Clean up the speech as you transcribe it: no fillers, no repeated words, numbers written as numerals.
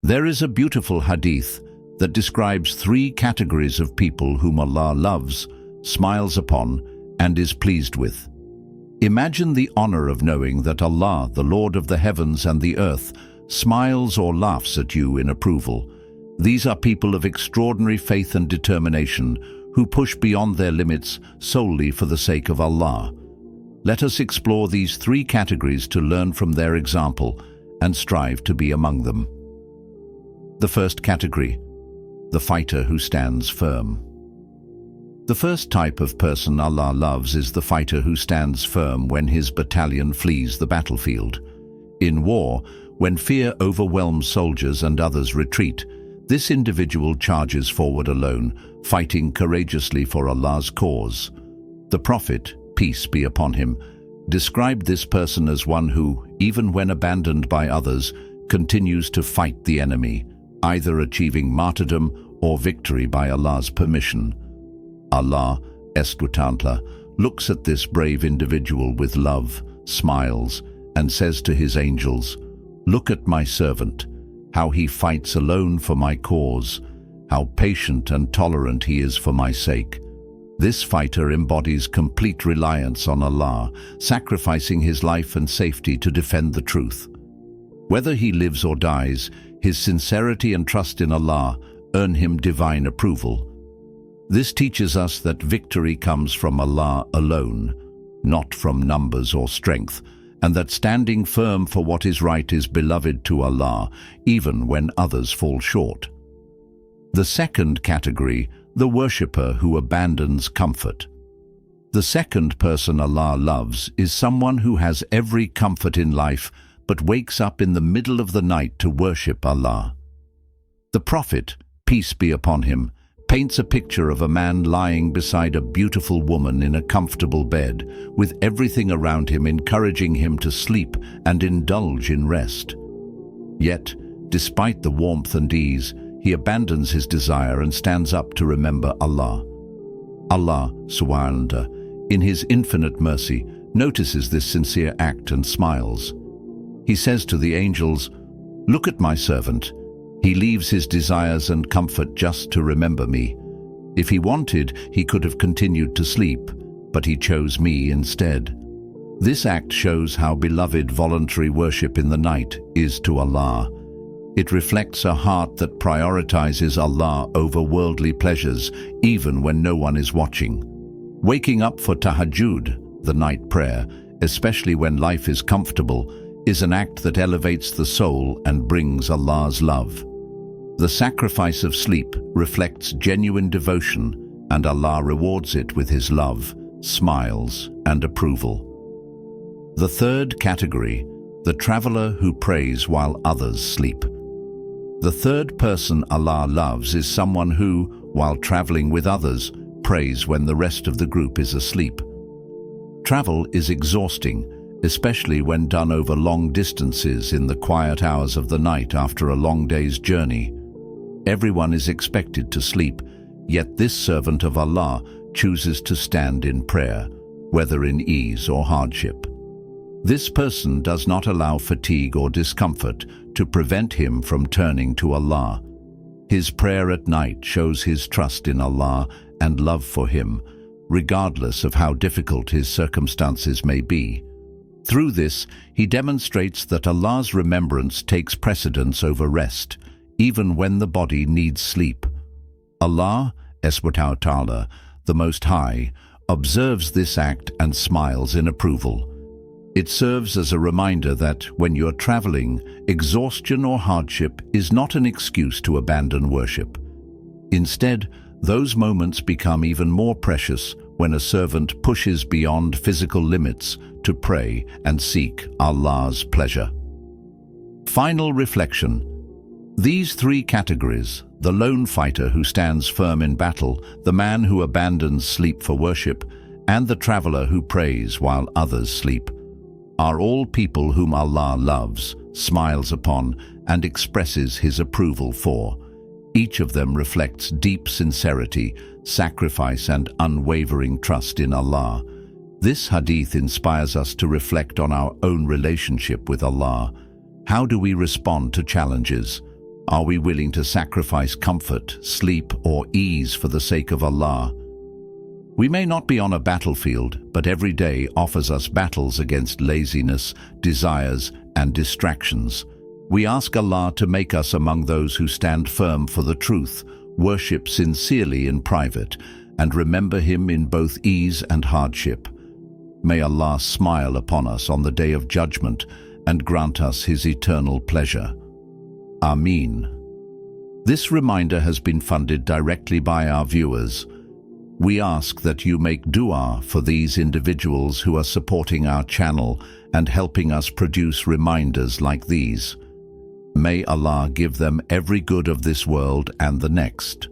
There is a beautiful hadith that describes three categories of people whom Allah loves, smiles upon, and is pleased with. Imagine the honor of knowing that Allah, the Lord of the heavens and the earth, smiles or laughs at you in approval. These are people of extraordinary faith and determination who push beyond their limits solely for the sake of Allah. Let us explore these three categories to learn from their example and strive to be among them. The first category: the fighter who stands firm. The first type of person Allah loves is the fighter who stands firm when his battalion flees the battlefield. In war, when fear overwhelms soldiers and others retreat, this individual charges forward alone, fighting courageously for Allah's cause. The Prophet, peace be upon him, described this person as one who, even when abandoned by others, continues to fight the enemy, either achieving martyrdom or victory by Allah's permission. Allah, SWT, looks at this brave individual with love, smiles, and says to his angels, "Look at my servant, how he fights alone for my cause, how patient and tolerant he is for my sake." This fighter embodies complete reliance on Allah, sacrificing his life and safety to defend the truth. Whether he lives or dies, his sincerity and trust in Allah earn him divine approval. This teaches us that victory comes from Allah alone, not from numbers or strength, and that standing firm for what is right is beloved to Allah, even when others fall short. The second category: the worshipper who abandons comfort. The second person Allah loves is someone who has every comfort in life but wakes up in the middle of the night to worship Allah. The Prophet, peace be upon him, paints a picture of a man lying beside a beautiful woman in a comfortable bed, with everything around him encouraging him to sleep and indulge in rest. Yet, despite the warmth and ease, he abandons his desire and stands up to remember Allah. Allah, SWT, in His infinite mercy, notices this sincere act and smiles. He says to the angels, "Look at my servant. He leaves his desires and comfort just to remember me. If he wanted, he could have continued to sleep, but he chose me instead." This act shows how beloved voluntary worship in the night is to Allah. It reflects a heart that prioritizes Allah over worldly pleasures, even when no one is watching. Waking up for tahajjud, the night prayer, especially when life is comfortable, is an act that elevates the soul and brings Allah's love. The sacrifice of sleep reflects genuine devotion, and Allah rewards it with His love, smiles, and approval. The third category: the traveler who prays while others sleep. The third person Allah loves is someone who, while traveling with others, prays when the rest of the group is asleep. Travel is exhausting, especially when done over long distances in the quiet hours of the night after a long day's journey. Everyone is expected to sleep, yet this servant of Allah chooses to stand in prayer, whether in ease or hardship. This person does not allow fatigue or discomfort to prevent him from turning to Allah. His prayer at night shows his trust in Allah and love for Him, regardless of how difficult his circumstances may be. Through this, he demonstrates that Allah's remembrance takes precedence over rest, even when the body needs sleep. Allah, SWT, the Most High, observes this act and smiles in approval. It serves as a reminder that, when you're traveling, exhaustion or hardship is not an excuse to abandon worship. Instead, those moments become even more precious when a servant pushes beyond physical limits to pray and seek Allah's pleasure. Final reflection. These three categories, the lone fighter who stands firm in battle, the man who abandons sleep for worship, and the traveler who prays while others sleep, are all people whom Allah loves, smiles upon, and expresses His approval for. Each of them reflects deep sincerity, sacrifice, and unwavering trust in Allah. This hadith inspires us to reflect on our own relationship with Allah. How do we respond to challenges? Are we willing to sacrifice comfort, sleep, or ease for the sake of Allah? We may not be on a battlefield, but every day offers us battles against laziness, desires, and distractions. We ask Allah to make us among those who stand firm for the truth, worship sincerely in private, and remember Him in both ease and hardship. May Allah smile upon us on the day of judgment and grant us His eternal pleasure. Ameen. This reminder has been funded directly by our viewers. We ask that you make dua for these individuals who are supporting our channel and helping us produce reminders like these. May Allah give them every good of this world and the next.